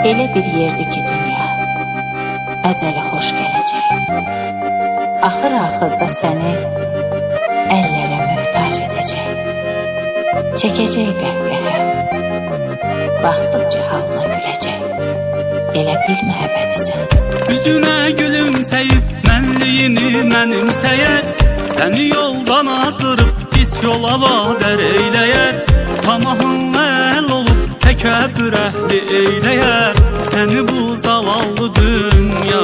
Elə bir yerdir ki dünya əzəli xoş gələcək. Axır-axırda səni əllərə möhtac edəcək. Çəkəcək qəhqəhə, baxdıqca halına güləcək. Elə bilmə əbədisən. Üzünə gülümsəyib mənliyini mənimsəyər, səni yoldan azdırıb pis yola vadər eyləyər. Tamahın əl olub təkəbbür əhli eyləyər səni bu zavallı dünya.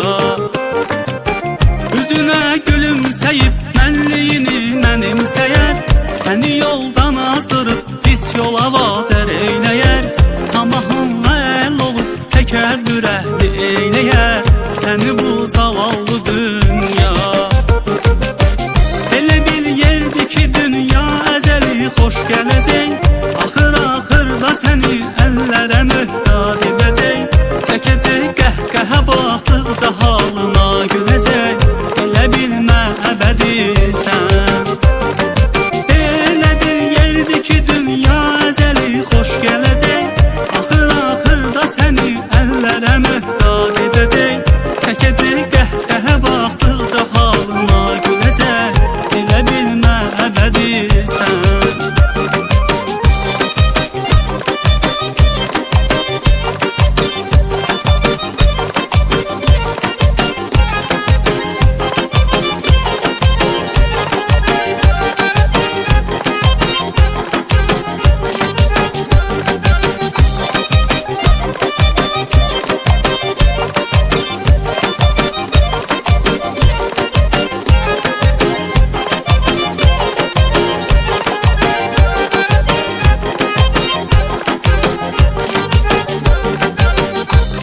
Üzünə gülümsəyib mənliyini mənimsəyər, səni yoldan azdırıb pis yola vadər eyləyər. Tamahın əl olub təkəbbür əhli eyləyər səni bu zavallı dünya. Elə bir yerdir ki dünya əzəli xoş gələcək. Axır-axırda səni əllərə möhtac edəcək. Çəkəcək qəhqəhə, baxdıqca halına güləcək. Elə bilmə əbədisən. Elə bir yerdir ki dünya əzəli xoş gələcək. Axır-axırda səni əllərə möhtac edəcək. Çəkəcək qəhqəhə, baxdıqca halına güləcək. Elə bilmə əbədisən.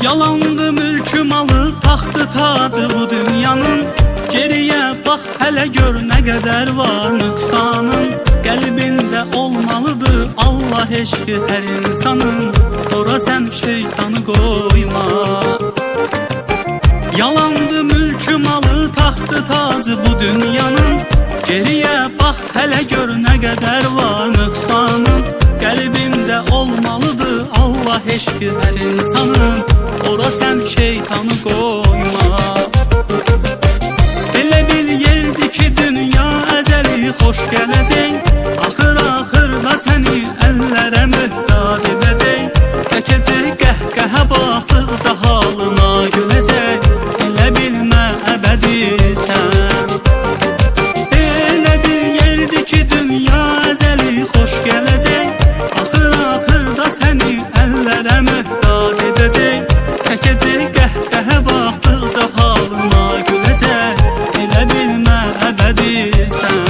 Yalandı mülkü malı, taxtı tacı bu dünyanın. Geriyə bax hələ gör nə qədər var nüqsanın. Qəlbində olmalıdır Allah eşqi hər insanın. Ora sən şeytanı qoyma. Yalandı mülkü malı, taxtı tacı bu dünyanın. Geriyə bax hələ gör nə qədər var nüqsanın. Qəlbində olmalıdır Allah eşqi hər insanın. Ora sən şeytanı qoyma. Elə bir yerdir ki dünya əzəli xoş gələcək. Axır-axırda səni əllərə möhtac edəcək. Çəkəcək qəhqəhə, baxdıqca halına güləcək. Elə bilmə əbədisən. Elə bir yerdir ki dünya əzəli xoş gələcək. Axır-axırda səni əllərə möhtac edəcək. Çəkəcək qəhqəhə, baxdıqca halına güləcək. Elə bilmə əbədisən.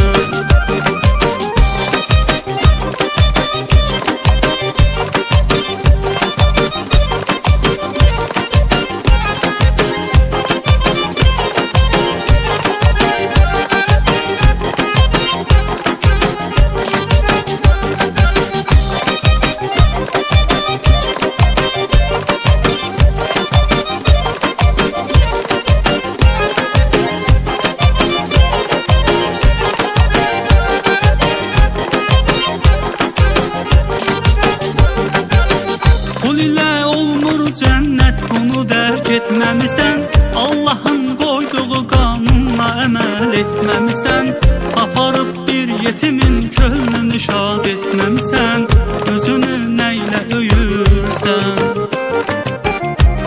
Qul ilə olmur cənnət, bunu dərk etməmisən. Allahın qoyduğu qanunla əməl etməmisən. Aparıb bir yetimin könlünü şad etməmisən. Özünü nə ilə öyürsən.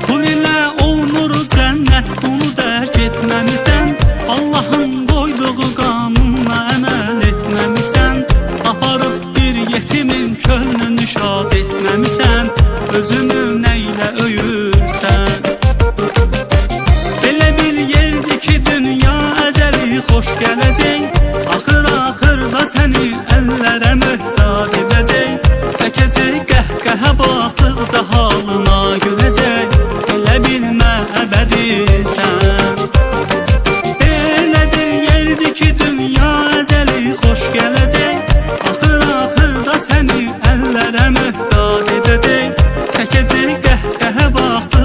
Qul ilə olmur cənnət, bunu dərk etməmisən. Allahın qoyduğu qanunla əməl etməmisən. Aparıb bir yetimin könlünü şad etməmisən. Özünü nə ilə öyürsən. Elə bir yerdir ki dünya əzəli xoş gələcək. Axır-axırda səni əllərə möhtac edəcək. Çəkəcək qəhqəhə, baxdıqca halına güləcək. Elə bilmə əbədisən. Elə bir yerdir ki dünya əzəli xoş gələcək. Axır-axırda səni əllərə möhtac edəcək. Çəkəcək qəhqəhə, baxdıqca